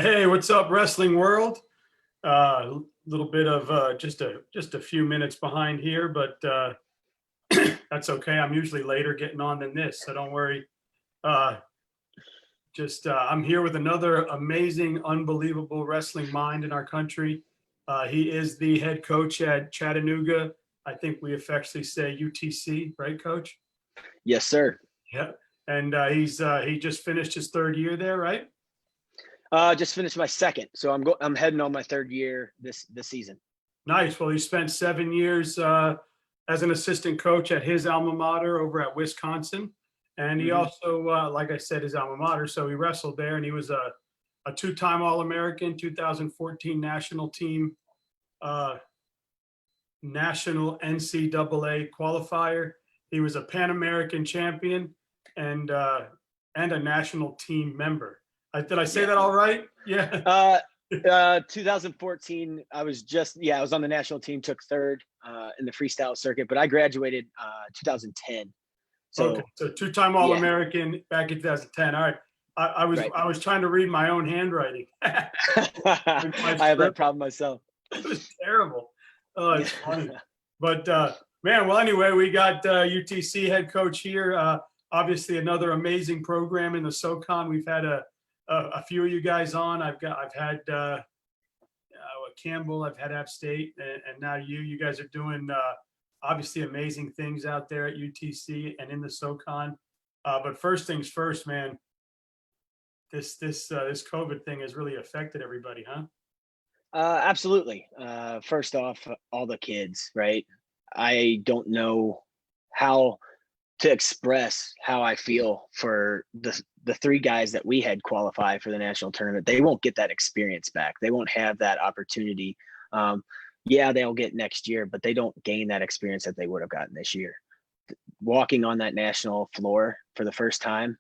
Hey, what's up, wrestling world? A little bit of just a few minutes behind here, but that's okay. I'm usually later getting on than this, so don't worry. Uh, I'm here with another amazing, unbelievable wrestling mind in our country. He is the head coach at Chattanooga. I think we affectionately say UTC, right, Coach? Yes, sir. Yeah. And he just finished his third year there, right? Just finished my second, so I'm heading on my third year this season. Nice. Well, he spent 7 years as an assistant coach at his alma mater over at Wisconsin. And he also, like I said, his alma mater. So he wrestled there, and he was a two-time All-American, 2014 national team, national NCAA qualifier. He was a Pan American champion and a national team member. Did I say that all right? Yeah. 2014, I was on the national team, took third in the freestyle circuit, but I graduated 2010. So, okay, so two-time All-American back in 2010. All right. I was trying to read my own handwriting. I have that problem myself. It was terrible. Oh, it's funny. But man, well, anyway, we got UTC head coach here. Obviously, another amazing program in the SoCon. We've had a few of you guys on. I've had Campbell, I've had App State, and now you guys are doing obviously amazing things out there at UTC and in the SoCon. But first things first, man, this COVID thing has really affected everybody, huh? Absolutely. First off, all the kids, right? I don't know how to express how I feel for the three guys that we had qualify for the national tournament. They won't get that experience back. They won't have that opportunity. Yeah, they'll get next year, but they don't gain that experience that they would have gotten this year. Walking on that national floor for the first time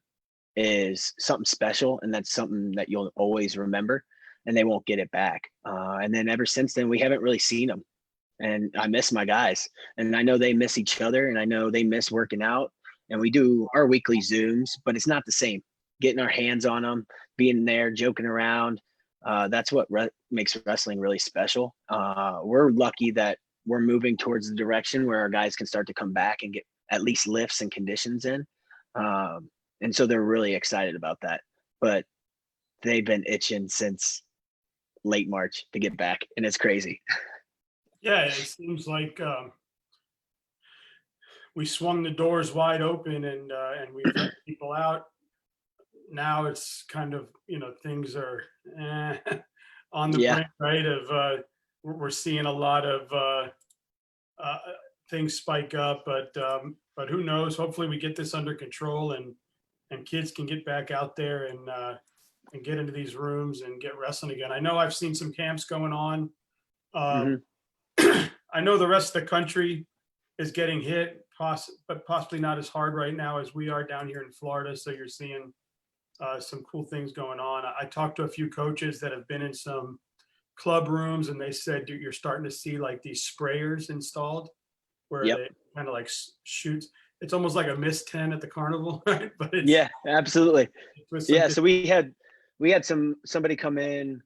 is something special, and that's something that you'll always remember, and they won't get it back. And then ever since then, we haven't really seen them. And I miss my guys, and I know they miss each other, and I know they miss working out, and we do our weekly Zooms, but it's not the same. Getting our hands on them, being there, joking around. That's what makes wrestling really special. We're lucky that we're moving towards the direction where our guys can start to come back and get at least lifts and conditions in. And so they're really excited about that, but they've been itching since late March to get back, and it's crazy. Yeah, it seems like we swung the doors wide open and we let people out. Now it's kind of, things are on the brink, right? Of we're seeing a lot of things spike up, but who knows? Hopefully we get this under control and kids can get back out there and get into these rooms and get wrestling again. I know I've seen some camps going on. I know the rest of the country is getting hit, but possibly not as hard right now as we are down here in Florida. So you're seeing some cool things going on. I talked to a few coaches that have been in some club rooms, and they said you're starting to see like these sprayers installed where they kind of like shoot. It's almost like a Miss 10 at the carnival, right? But yeah, absolutely. Yeah, so we had somebody come in.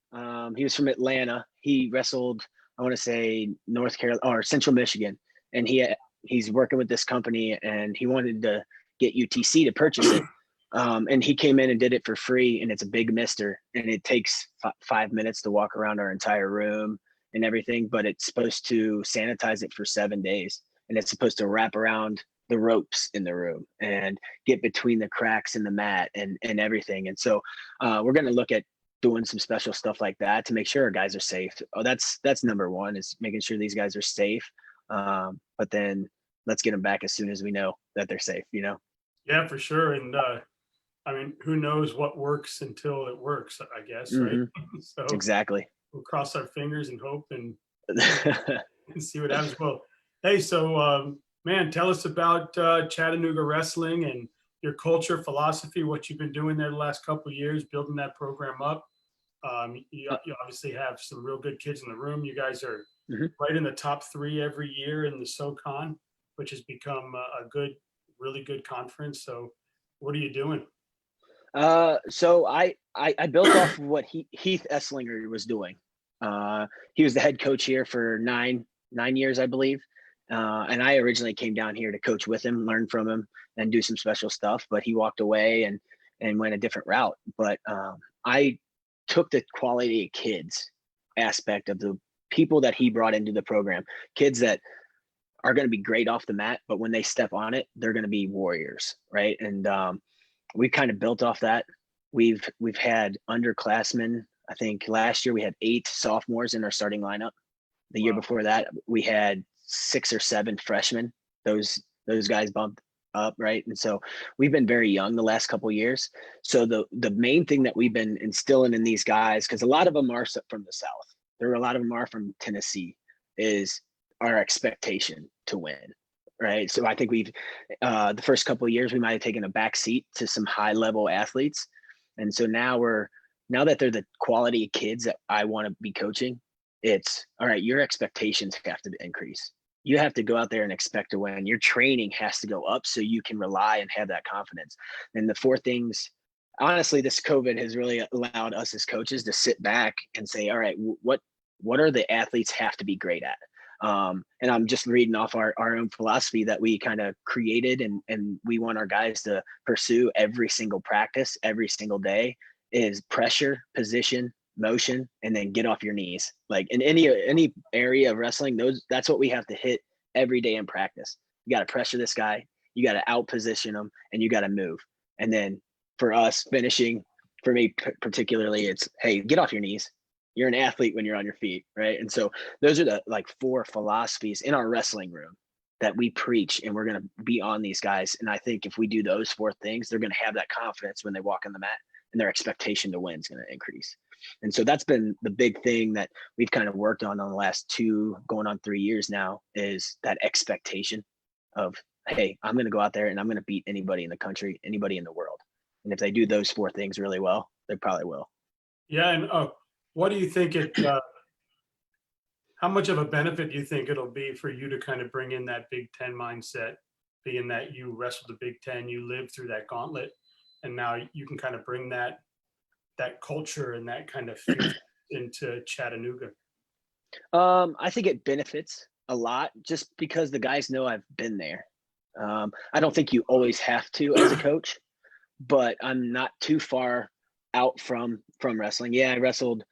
He was from Atlanta. He wrestled, I want to say, North Carolina or Central Michigan, and he's working with this company, and he wanted to get UTC to purchase it. And he came in and did it for free, and it's a big mister, and it takes 5 minutes to walk around our entire room and everything, but it's supposed to sanitize it for 7 days, and it's supposed to wrap around the ropes in the room and get between the cracks in the mat and everything. And so we're going to look at doing some special stuff like that to make sure our guys are safe. That's number one, is making sure these guys are safe. But then let's get them back as soon as we know that they're safe, Yeah, for sure. And I mean, who knows what works until it works, I guess, right? So exactly. We'll cross our fingers and hope and see what happens. Well, hey, so man, tell us about Chattanooga wrestling and your culture, philosophy, what you've been doing there the last couple of years, building that program up. You obviously have some real good kids in the room. You guys are right in the top 3 every year in the SoCon, which has become a really good conference. So what are you doing? So I built off of what Heath Esslinger was doing. He was the head coach here for nine years, I believe. And I originally came down here to coach with him, learn from him, and do some special stuff. But he walked away and went a different route. But I took the quality of kids aspect of the people that he brought into the program, kids that are going to be great off the mat, but when they step on it, they're going to be warriors, right? And we kind of built off that. We've had underclassmen. I think last year we had 8 sophomores in our starting lineup. The year before that, we had 6 or 7 freshmen. Those guys bumped up, right? And so we've been very young the last couple of years. So the main thing that we've been instilling in these guys, because a lot of them are from the South, a lot of them are from Tennessee, is our expectation to win, right? So I think we've the first couple of years we might have taken a back seat to some high level athletes, and so now that they're the quality of kids that I want to be coaching, it's all right. Your expectations have to increase. You have to go out there and expect to win. Your training has to go up so you can rely and have that confidence. And the 4 things, honestly, this COVID has really allowed us as coaches to sit back and say, all right, what are the athletes have to be great at? And I'm just reading off our own philosophy that we kind of created and we want our guys to pursue every single practice, every single day, is pressure, position, motion, and then get off your knees. Like in any area of wrestling, that's what we have to hit every day in practice. You got to pressure this guy, you got to out position him, and you got to move. And then for us finishing, for me particularly, it's, hey, get off your knees. You're an athlete when you're on your feet, right? And so those are the 4 philosophies in our wrestling room that we preach, and we're going to be on these guys. And I think if we do those 4 things, they're going to have that confidence when they walk on the mat, and their expectation to win is going to increase. And so that's been the big thing that we've kind of worked on the last 2 going on 3 years now, is that expectation of, hey, I'm going to go out there and I'm going to beat anybody in the country, anybody in the world. And if they do those 4 things really well, they probably will. Yeah. And what do you think how much of a benefit do you think it'll be for you to kind of bring in that Big Ten mindset, being that you wrestled the Big Ten, you lived through that gauntlet, and now you can kind of bring that culture and that kind of feel into Chattanooga? I think it benefits a lot just because the guys know I've been there. I don't think you always have to as a coach, but I'm not too far out from wrestling. Yeah, I wrestled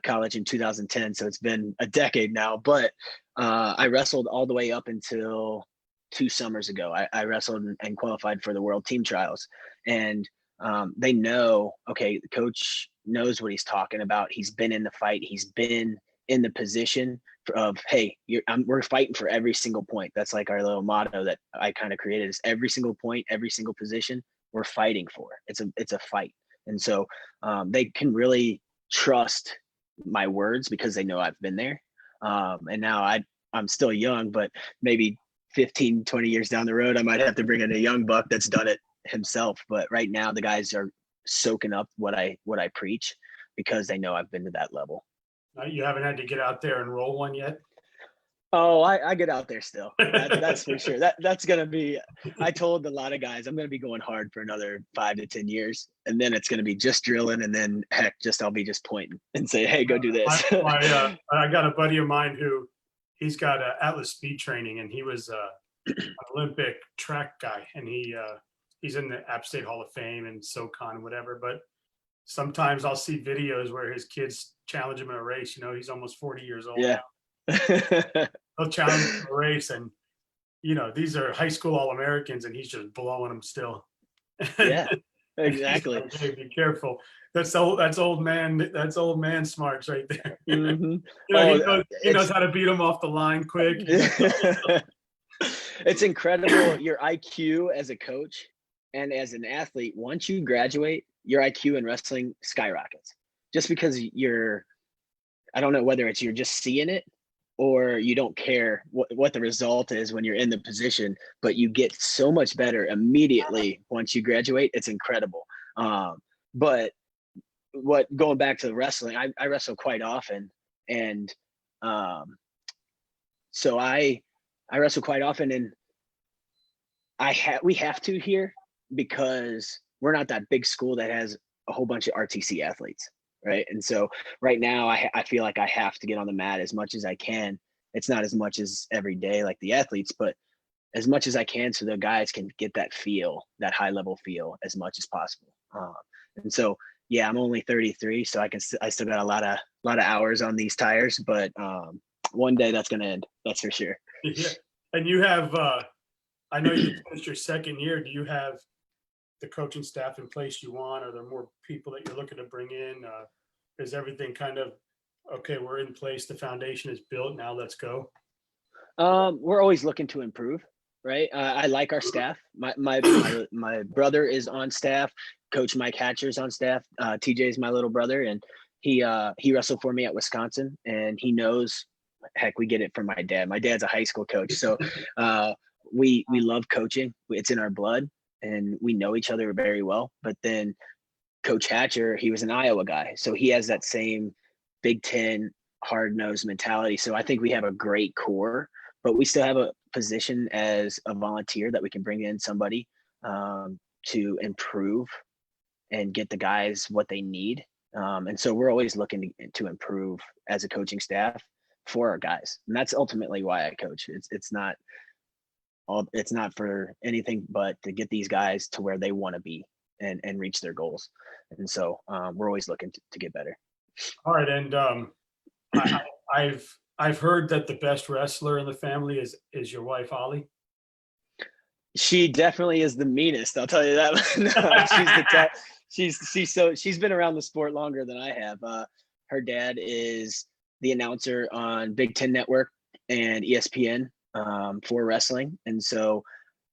college in 2010, so it's been a decade now, but I wrestled all the way up until 2 summers ago. I wrestled and qualified for the world team trials, and they know, okay, the coach knows what he's talking about. He's been in the fight. He's been in the position of, hey, we're fighting for every single point. That's like our little motto that I kind of created, is every single point, every single position we're fighting for. It's a fight. And so they can really trust my words because they know I've been there. And now I'm still young, but maybe 15, 20 years down the road, I might have to bring in a young buck that's done it himself. But right now the guys are soaking up what I preach because they know I've been to that level. You haven't had to get out there and roll one yet? Oh, I get out there still. That's for sure. That's gonna be. I told a lot of guys I'm gonna be going hard for another 5 to 10 years, and then it's gonna be just drilling, and then heck, I'll be just pointing and say, hey, go do this. I got a buddy of mine who he's got Atlas speed training, and he was an Olympic track guy, and he's in the App State Hall of Fame and SoCon and whatever. But sometimes I'll see videos where his kids challenge him in a race. He's almost 40 years old. Yeah. Now. They'll challenge him in a race, and these are high school All-Americans, and he's just blowing them still. Yeah, exactly. Like, hey, be careful. That's old man smarts right there. Mm-hmm. He knows how to beat them off the line quick. It's incredible, your IQ as a coach and as an athlete. Once you graduate, your IQ in wrestling skyrockets, just because I don't know whether it's you're just seeing it or you don't care what the result is when you're in the position, but you get so much better immediately once you graduate. It's incredible. But going back to wrestling, I wrestle quite often, and so I wrestle quite often, and we have to here because we're not that big school that has a whole bunch of RTC athletes, right? And so right now I feel like I have to get on the mat as much as I can. It's not as much as every day like the athletes, but as much as I can so the guys can get that feel, that high level feel as much as possible. And so, yeah, I'm only 33, so I still got a lot of hours on these tires, but one day that's going to end. That's for sure. Yeah. And you have, I know you finished your second year. Do you have the coaching staff in place you want? Are there more people that you're looking to bring in? Is everything kind of, okay, we're in place, the foundation is built, now let's go? We're always looking to improve, right? I like our staff. My brother is on staff. Coach Mike Hatcher's on staff. TJ is my little brother, and he wrestled for me at Wisconsin, and he knows. Heck, we get it from my dad. My dad's a high school coach, so we love coaching. It's in our blood, and we know each other very well. But then Coach Hatcher, he was an Iowa guy, so he has that same Big Ten hard-nosed mentality. So I think we have a great core, but we still have a position as a volunteer that we can bring in somebody to improve and get the guys what they need. And so we're always looking to improve as a coaching staff for our guys. And that's ultimately why I coach. It's not for anything but to get these guys to where they want to be and reach their goals. And so we're always looking to get better. All right. And I've heard that the best wrestler in the family is your wife, Ollie. She definitely is the meanest. I'll tell you that. She's been around the sport longer than I have. Her dad is the announcer on Big Ten Network and ESPN for wrestling. And so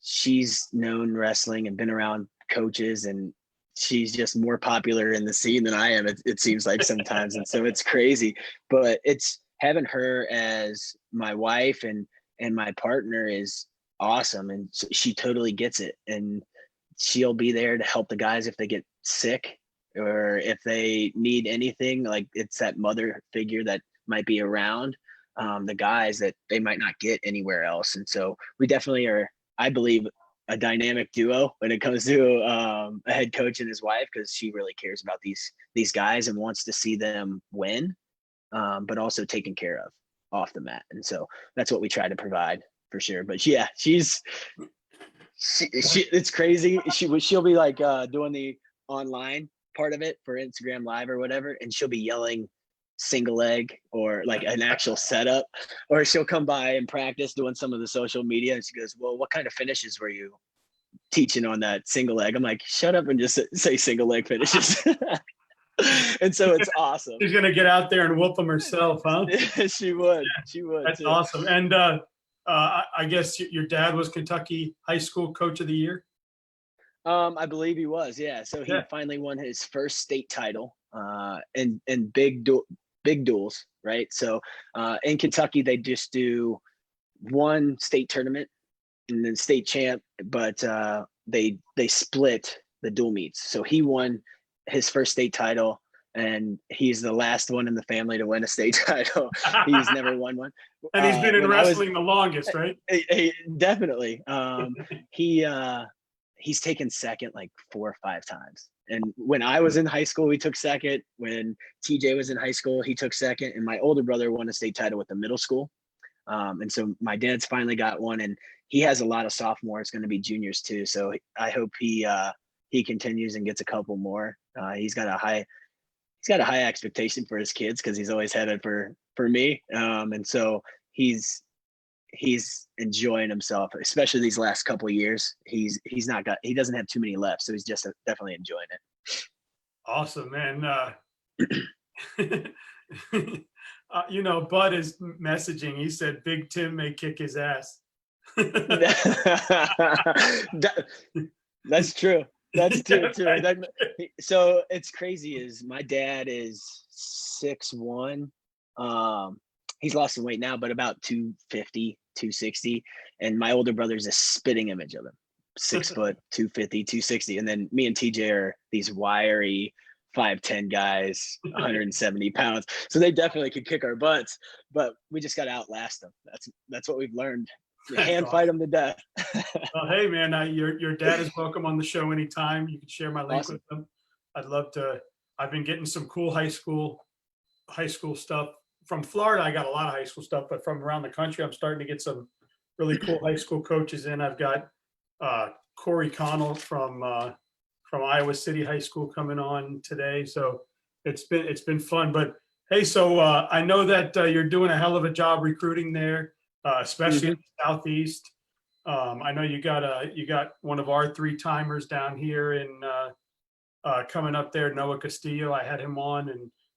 she's known wrestling and been around coaches, and she's just more popular in the scene than I am. It seems like sometimes. And so it's crazy, but it's having her as my wife and my partner is awesome. And she totally gets it. And she'll be there to help the guys if they get sick or if they need anything. Like, it's that mother figure that might be around the guys that they might not get anywhere else. And so we definitely are, I believe, a dynamic duo when it comes to a head coach and his wife, because she really cares about these guys and wants to see them win, but also taken care of off the mat. And so that's what we try to provide for sure. But yeah, she it's crazy. She'll be like doing the online part of it for Instagram Live or whatever, and she'll be yelling single leg or like an actual setup, or she'll come by and practice doing some of the social media, and she goes, well, what kind of finishes were you teaching on that single leg? I'm like, shut up and just say single leg finishes. And so it's awesome. She's gonna get out there and whoop them herself, huh? She would. She would. That's awesome. And I guess your dad was Kentucky High School Coach of the Year. I believe he was. Yeah. So he finally won his first state title in big duels, right? So in Kentucky, they just do one state tournament and then state champ, but they split the dual meets. So he won his first state title, and he's the last one in the family to win a state title. He's never won one. And he's been in wrestling the longest, right? Definitely. He's taken second like 4 or 5 times. And when I was in high school, we took second. When TJ was in high school, he took second. And my older brother won a state title with the middle school. And so my dad's finally got one, and he has a lot of sophomores going to be juniors too. So I hope he continues and gets a couple more. He's got a high expectation for his kids, because he's always had it for me. And so he's enjoying himself, especially these last couple of years. He doesn't have too many left, so he's just definitely enjoying it. Awesome, man. Bud is messaging. He said Big Tim may kick his ass. That's true. That's true. So it's crazy is my dad is 6'1". He's lost some weight now, but about 250, 260. And my older brother's a spitting image of him. 6 foot, 250, 260. And then me and TJ are these wiry 5'10" guys, 170 pounds. So they definitely could kick our butts, but we just got to outlast them. That's what we've learned hand fight them to death. Well, hey man, your dad is welcome on the show anytime. You can share my link Awesome. with them. I'd love to. I've been getting some cool high school stuff from Florida. I got a lot of high school stuff, but from around the country, I'm starting to get some really cool high school coaches in. I've got Corey Connell from Iowa City High School coming on today, so it's been fun. But hey, so I know that you're doing a hell of a job recruiting there, especially in the Southeast. I know you got one of our 3-timers down here in coming up there, Noah Castillo. I had him on,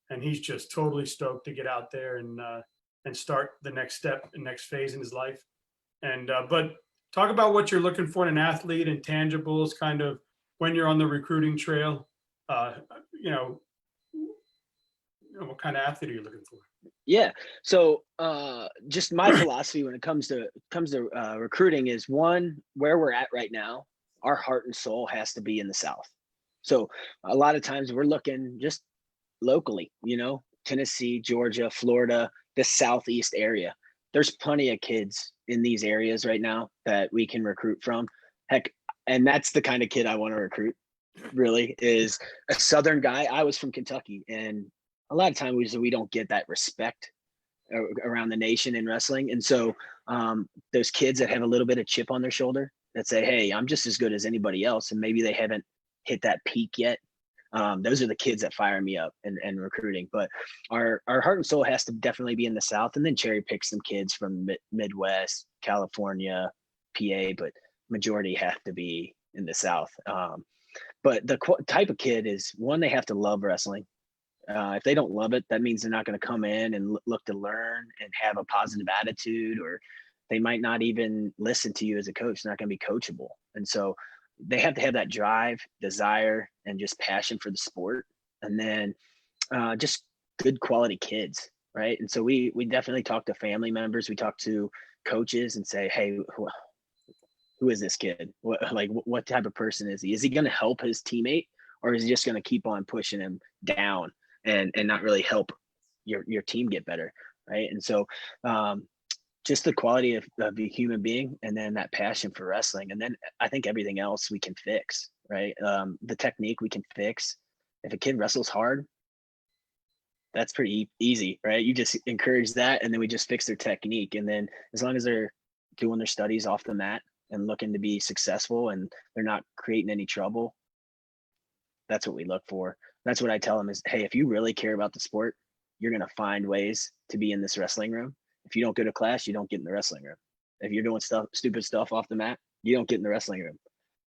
and he's just totally stoked to get out there and start the next step and next phase in his life. And but talk about what you're looking for in an athlete, and tangibles, kind of when you're on the recruiting trail. You know, what kind of athlete are you looking for? Yeah. So just my philosophy when it comes to recruiting is, one, where we're at right now, our heart and soul has to be in the South. So a lot of times we're looking just locally, Tennessee, Georgia, Florida, the Southeast area. There's plenty of kids in these areas right now that we can recruit from. Heck, and that's the kind of kid I want to recruit, really, is a Southern guy. I was from Kentucky, and a lot of times we don't get that respect around the nation in wrestling. And so those kids that have a little bit of chip on their shoulder that say, hey, I'm just as good as anybody else, and maybe they haven't hit that peak yet. Those are the kids that fire me up and recruiting. But our heart and soul has to definitely be in the South, and then cherry pick some kids from Midwest, California, PA, but majority have to be in the South. But the type of kid is, one, they have to love wrestling. If they don't love it, that means they're not going to come in and look to learn and have a positive attitude, or they might not even listen to you as a coach. They're not going to be coachable. And so they have to have that drive, desire, and just passion for the sport. And then just good quality kids, right? And so we definitely talk to family members. We talk to coaches and say, hey, who is this kid? What type of person is he? Is he going to help his teammate, or is he just going to keep on pushing him down and not really help your team get better, right? And so just the quality of the human being, and then that passion for wrestling. And then I think everything else we can fix, right? The technique we can fix. If a kid wrestles hard, that's pretty easy, right? You just encourage that, and then we just fix their technique. And then as long as they're doing their studies off the mat and looking to be successful, and they're not creating any trouble, that's what we look for. That's what I tell them is, hey, if you really care about the sport, you're going to find ways to be in this wrestling room. If you don't go to class, you don't get in the wrestling room. If you're doing stupid stuff off the mat, you don't get in the wrestling room.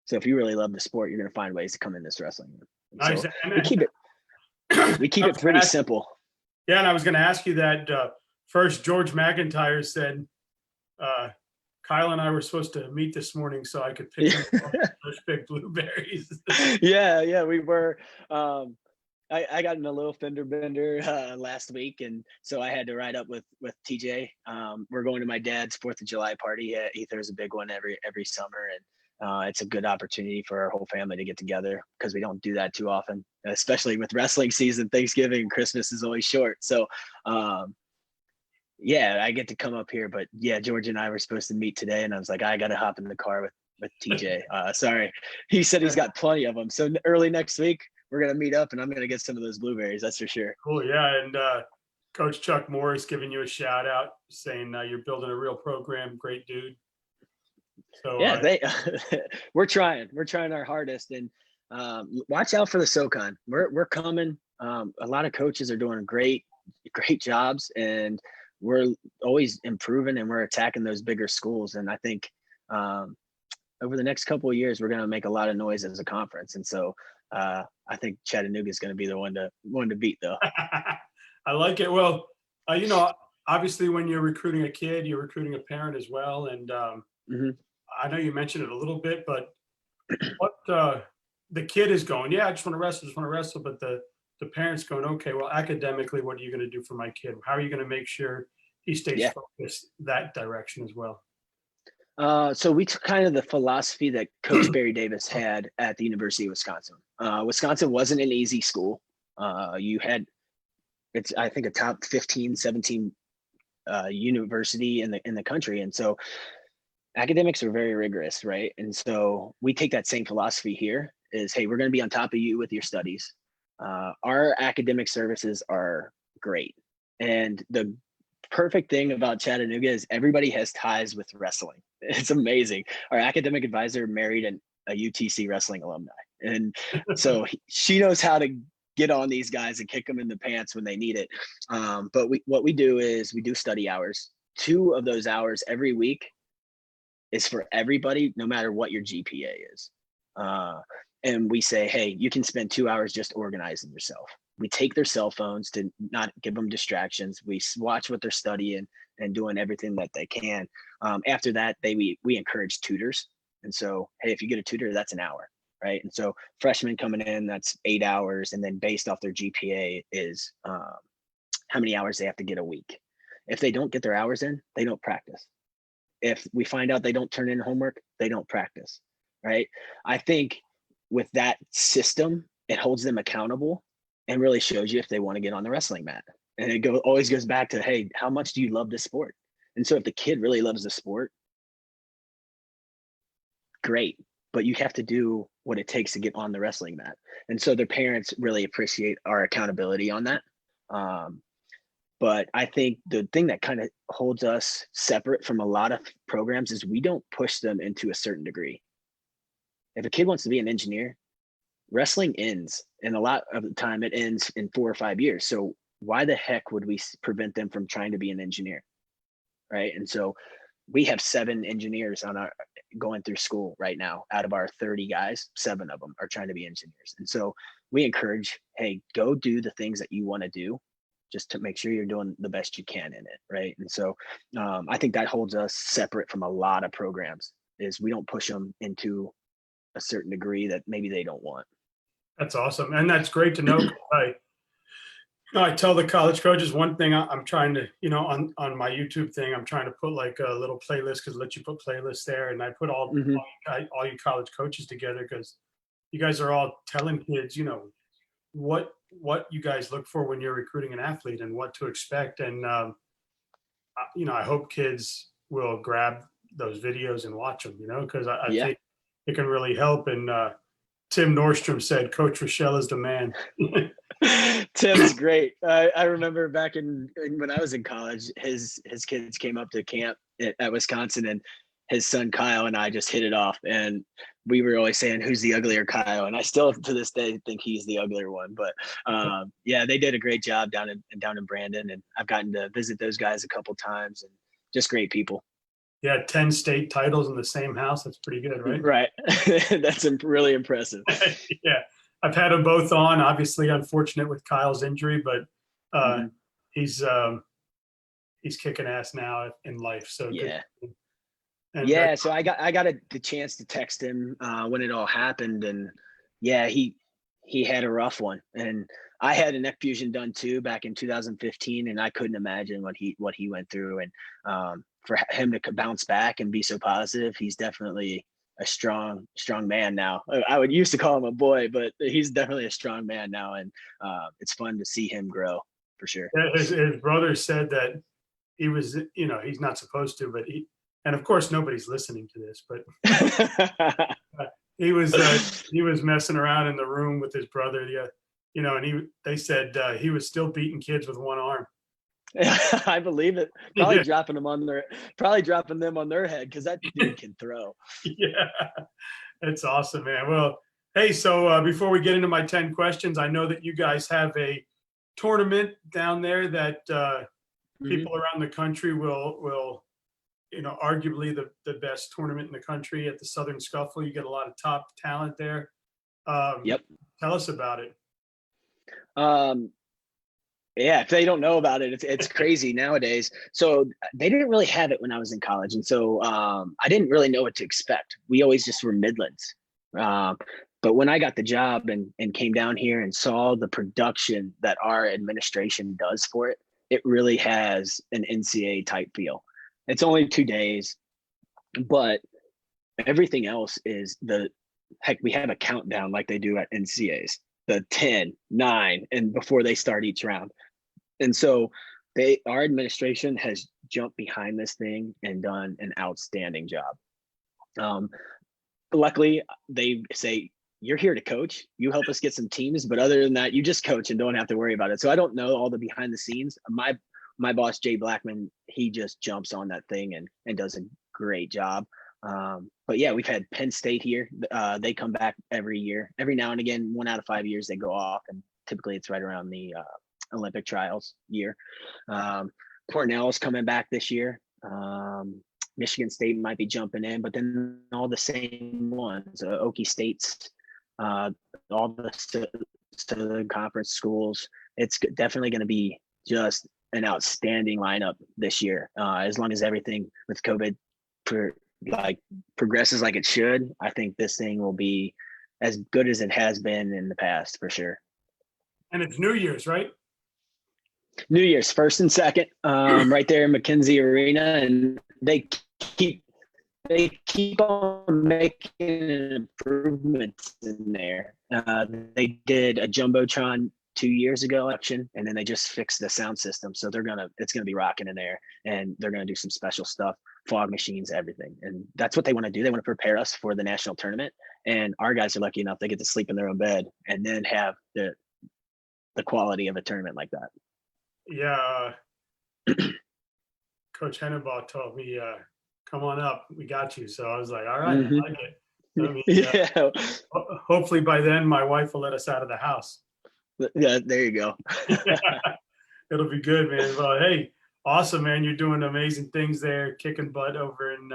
So if you really love the sport, you're going to find ways to come in this wrestling room. Nice. So we keep it pretty simple. Yeah, and I was going to ask you that first. George McIntyre said, Kyle and I were supposed to meet this morning so I could pick those big blueberries. Yeah, we were. I got in a little fender bender last week, and so I had to ride up with TJ. We're going to my dad's 4th of July party. He throws a big one every summer, and it's a good opportunity for our whole family to get together, because we don't do that too often, especially with wrestling season. Thanksgiving and Christmas is always short. So yeah, I get to come up here. But yeah, George and I were supposed to meet today, and I was like, I got to hop in the car with TJ. Sorry. He said he's got plenty of them. So early next week, we're going to meet up, and I'm going to get some of those blueberries. That's for sure. Cool. Yeah. And Coach Chuck Morris giving you a shout out, saying you're building a real program. Great dude. So yeah, we're trying our hardest, and watch out for the SoCon. We're coming. A lot of coaches are doing great jobs, and we're always improving, and we're attacking those bigger schools. And I think over the next couple of years, we're going to make a lot of noise as a conference. And so I think Chattanooga is going to be the one to beat, though. I like it. Well, obviously when you're recruiting a kid, you're recruiting a parent as well. And I know you mentioned it a little bit, but what the kid is going, yeah, I just want to wrestle. But the parents going, okay, well, academically, what are you going to do for my kid? How are you going to make sure he stays focused that direction as well? So we took kind of the philosophy that Coach Barry Davis had at the University of Wisconsin. Wisconsin wasn't an easy school. It's I think a top 15, 17 university in the country. And so academics are very rigorous, right? And so we take that same philosophy here is, hey, we're going to be on top of you with your studies. Our academic services are great. And the perfect thing about Chattanooga is everybody has ties with wrestling. It's amazing. Our academic advisor married a UTC wrestling alumni. And so she knows how to get on these guys and kick them in the pants when they need it. But what we do is we do study hours. 2 of those hours every week is for everybody, no matter what your GPA is. And we say, hey, you can spend 2 hours just organizing yourself. We take their cell phones to not give them distractions. We watch what they're studying and doing everything that they can. After that, we encourage tutors. And so, hey, if you get a tutor, that's an hour, right? And so freshmen coming in, that's 8 hours. And then based off their GPA is how many hours they have to get a week. If they don't get their hours in, they don't practice. If we find out they don't turn in homework, they don't practice, right? I think with that system, it holds them accountable and really shows you if they want to get on the wrestling mat. And it always goes back to, hey, how much do you love this sport? And so if the kid really loves the sport, great, but you have to do what it takes to get on the wrestling mat. And so their parents really appreciate our accountability on that. But I think the thing that kind of holds us separate from a lot of programs is we don't push them into a certain degree. If a kid wants to be an engineer, wrestling ends, and a lot of the time it ends in 4 or 5 years. So why the heck would we prevent them from trying to be an engineer, right? And so we have 7 engineers going through school right now. Out of our 30 guys, 7 of them are trying to be engineers. And so we encourage, hey, go do the things that you want to do, just to make sure you're doing the best you can in it, right? And so I think that holds us separate from a lot of programs, is we don't push them into a certain degree that maybe they don't want. That's awesome. And that's great to know. I tell the college coaches one thing I'm trying to, on my YouTube thing, I'm trying to put like a little playlist, because it lets you put playlists there. And I put all you college coaches together, because you guys are all telling kids, what you guys look for when you're recruiting an athlete and what to expect. And, I hope kids will grab those videos and watch them, because I think it can really help. And Tim Nordstrom said, Coach Ruschell is the man. Tim's great. I remember back when I was in college, his kids came up to camp at Wisconsin, and his son Kyle and I just hit it off, and we were always saying, who's the uglier Kyle? And I still to this day think he's the uglier one. But yeah, they did a great job down in Brandon, and I've gotten to visit those guys a couple times, and just great people. Yeah, 10 state titles in the same house. That's pretty good, right? Right. That's really impressive. Yeah. I've had them both on. Obviously, unfortunate with Kyle's injury, but he's kicking ass now in life. So yeah. Good. And so I got the chance to text him when it all happened, and yeah, he had a rough one, and I had a neck fusion done too back in 2015, and I couldn't imagine what he went through. And for him to bounce back and be so positive, he's definitely a strong man now. I would used to call him a boy, but he's definitely a strong man now, and it's fun to see him grow for sure. Yeah, his brother said that he was, he's not supposed to, but and of course nobody's listening to this, but he was messing around in the room with his brother, and they said he was still beating kids with one arm. I believe it. Probably dropping them on their head, because that dude can throw. Yeah, it's awesome, man. Well, hey, so before we get into my 10 questions, I know that you guys have a tournament down there that people around the country will arguably the best tournament in the country at the Southern Scuffle. You get a lot of top talent there. Yep. Tell us about it. Yeah, if they don't know about it, it's crazy nowadays. So they didn't really have it when I was in college, and so I didn't really know what to expect. We always just were Midlands. But when I got the job and came down here and saw the production that our administration does for it, it really has an NCAA type feel. It's only 2 days, but everything else is we have a countdown like they do at NCAAs, the 10, 9, and before they start each round. And so our administration has jumped behind this thing and done an outstanding job. Luckily, they say, you're here to coach. You help us get some teams, but other than that, you just coach and don't have to worry about it. So I don't know all the behind the scenes. My boss, Jay Blackman, he just jumps on that thing and does a great job. But yeah, we've had Penn State here. They come back every year. Every now and again, 1 out of 5 years, they go off, and typically it's right around the Olympic trials year. Cornell's coming back this year. Michigan State might be jumping in, but then all the same ones, Okie State's, all the Southern Conference schools. It's definitely going to be just an outstanding lineup this year. As long as everything with COVID progresses like it should, I think this thing will be as good as it has been in the past for sure. And it's New Year's, right? New Year's, 1st and 2nd, right there in McKenzie Arena, and they keep on making improvements in there. They did a jumbotron 2 years ago, and then they just fixed the sound system, so it's gonna be rocking in there, and they're gonna do some special stuff, fog machines, everything, and that's what they want to do. They want to prepare us for the national tournament, and our guys are lucky enough they get to sleep in their own bed and then have the quality of a tournament like that. Yeah. Coach Hennenbaugh told me, come on up, we got you. So I was like, all right, I like it. I mean, yeah. Hopefully by then my wife will let us out of the house. Yeah, there you go. It'll be good, man. Well, hey, awesome, man. You're doing amazing things there, kicking butt over in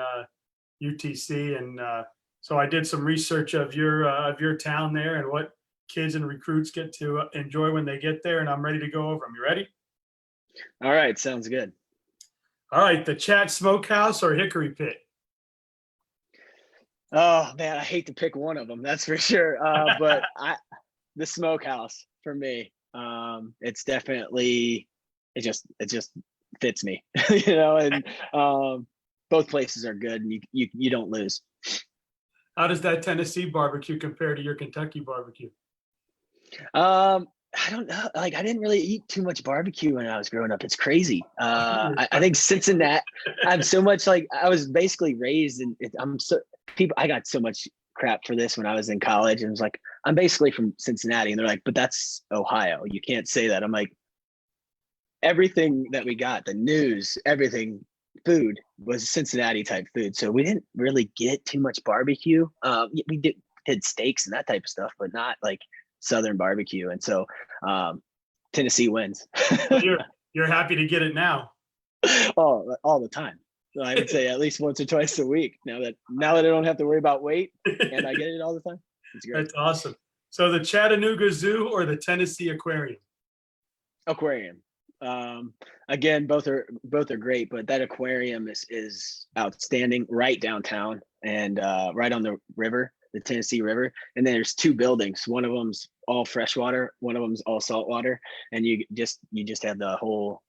UTC. And so I did some research of your town there and what kids and recruits get to enjoy when they get there. And I'm ready to go over them. You ready? All right, sounds good. All right, the Chat Smokehouse or Hickory Pit? Oh man, I hate to pick one of them, that's for sure. But the Smokehouse for me. It's definitely it just fits me, and both places are good, and you don't lose. How does that Tennessee barbecue compare to your Kentucky barbecue? I don't know. I didn't really eat too much barbecue when I was growing up. It's crazy. I think Cincinnati. I'm so much I was basically raised in. I got so much crap for this when I was in college, and it was like, I'm basically from Cincinnati, and they're like, but that's Ohio. You can't say that. I'm like, everything that we got, the news, everything, food was Cincinnati type food. So we didn't really get too much barbecue. We did steaks and that type of stuff, but not like Southern barbecue. And so Tennessee wins. You're happy to get it now. All the time. So I would say at least once or twice a week. Now that I don't have to worry about weight and I get it all the time. It's great. That's awesome. So the Chattanooga Zoo or the Tennessee Aquarium? Aquarium. Again, both are great, but that aquarium is outstanding, right downtown and right on the river, the Tennessee River. And then there's 2 buildings. One of them's all freshwater, one of them's all saltwater, and you just have the whole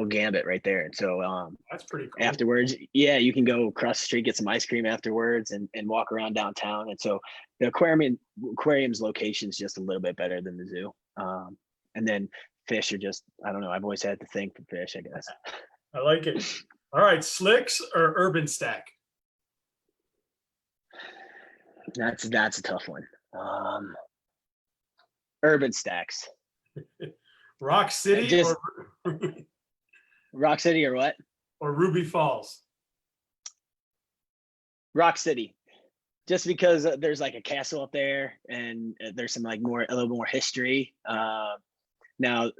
gambit right there. And so that's pretty cool. Afterwards, yeah, you can go across the street, get some ice cream afterwards, and walk around downtown. And so the aquarium's location is just a little bit better than the zoo. And then fish are just, I don't know, I've always had to think for fish, I guess. I like it. All right, Slicks or Urban Stack? That's a tough one. Urban Stacks. Rock City Rock City or what? Or Ruby Falls? Rock City. Just because there's like a castle up there and there's some a little more history. Now,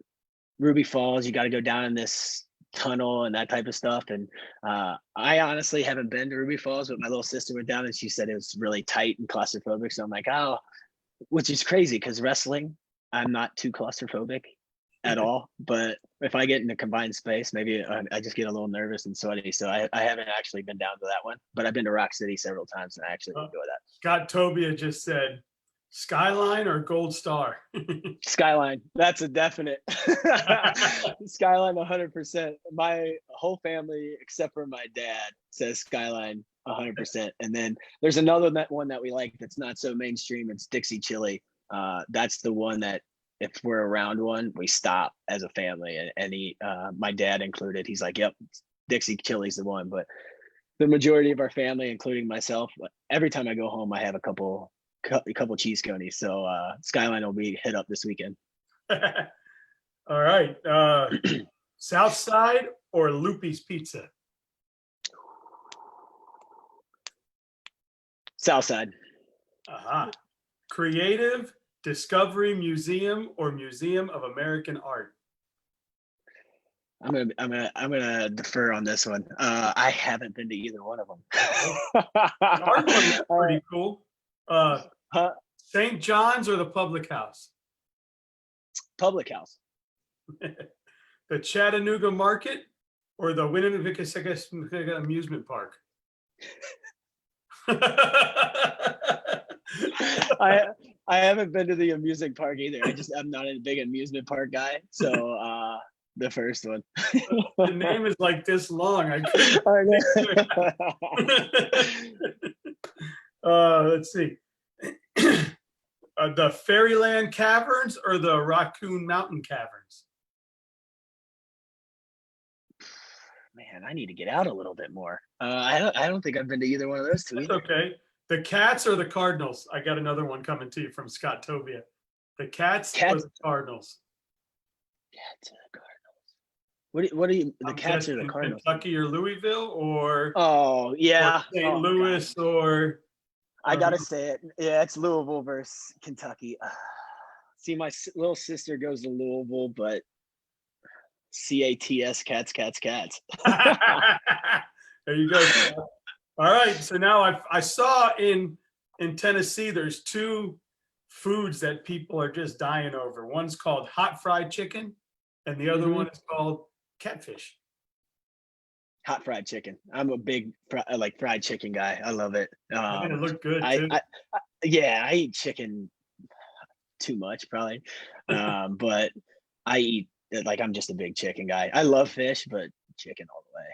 Ruby Falls, you got to go down in this tunnel and that type of stuff. And I honestly haven't been to Ruby Falls, but my little sister went down and she said it was really tight and claustrophobic. So I'm like, oh, which is crazy because wrestling, I'm not too claustrophobic at all. But if I get in a combined space, maybe I just get a little nervous and sweaty. So I haven't actually been down to that one, but I've been to Rock City several times and I actually enjoy that. Scott Tobia just said, Skyline or Gold Star? Skyline. That's a definite. Skyline 100%. My whole family, except for my dad, says Skyline 100%. And then there's another one that we like that's not so mainstream. It's Dixie Chili. That's the one that if we're around one, we stop as a family. And he, my dad included, he's like, yep, Dixie Chili's the one. But the majority of our family, including myself, every time I go home, I have a couple cheese conies. So Skyline will be hit up this weekend. All right. South Side or Loopy's Pizza? South Side. Creative, Discovery Museum, or Museum of American Art? I'm gonna defer on this one. I haven't been to either one of them. The art one is pretty cool. Huh? St. John's or the Public House? Public House. The Chattanooga Market or the Winnebago Amusement Park? I haven't been to the amusement park either. I'm not a big amusement park guy. So the first one. The name is like this long. Let's see. The Fairyland Caverns or the Raccoon Mountain Caverns? Man, I need to get out a little bit more. I don't think I've been to either one of those two. That's either. okay. The Cats or the Cardinals? I got another one coming to you from Scott Tobia. The Cats or the Cardinals? Cats or the Cardinals. What do you? The Cats or the Cardinals? Kentucky or Louisville or? Oh yeah, or St. Louis God. Or? I gotta say it. Yeah, it's Louisville versus Kentucky. See, my little sister goes to Louisville, but CATS, cats. There you go. All right. So now I saw in Tennessee, there's two foods that people are just dying over. One's called hot fried chicken, and the other one is called catfish. Hot fried chicken. I'm a big fried chicken guy. I love it. It looked good too. I eat chicken too much probably, but I eat I'm just a big chicken guy. I love fish, but chicken all the way.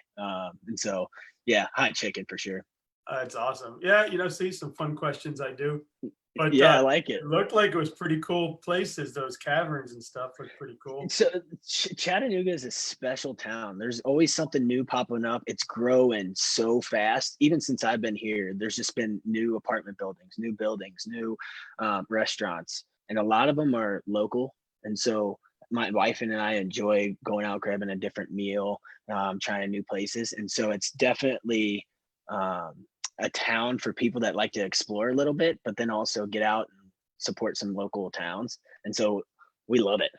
And so yeah, hot chicken for sure. That's awesome. Yeah, see some fun questions I do. But yeah, I like it. It looked like it was pretty cool places. Those caverns and stuff look pretty cool. So Chattanooga is a special town. There's always something new popping up. It's growing so fast. Even since I've been here, there's just been new apartment buildings, new restaurants, and a lot of them are local. And so my wife and I enjoy going out, grabbing a different meal, trying new places. And so it's definitely a town for people that like to explore a little bit, but then also get out and support some local towns. And so we love it.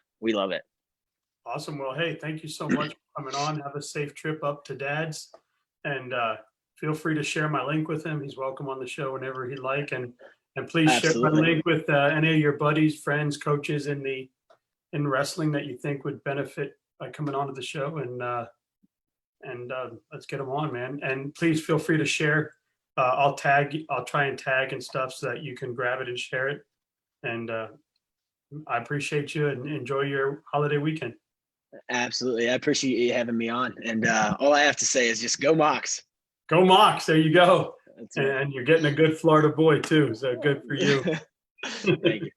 Awesome. Well, hey, thank you so much for coming on. Have a safe trip up to Dad's, and feel free to share my link with him. He's welcome on the show whenever he'd like. And please share my link with any of your buddies, friends, coaches in wrestling that you think would benefit by coming onto the show. And let's get them on, man. And please feel free to share. I'll try and tag and stuff so that you can grab it and share it. And I appreciate you and enjoy your holiday weekend. Absolutely. I appreciate you having me on. And all I have to say is just go Mocs. Go Mocs. There you go. And you're getting a good Florida boy too. So good for you. Thank you.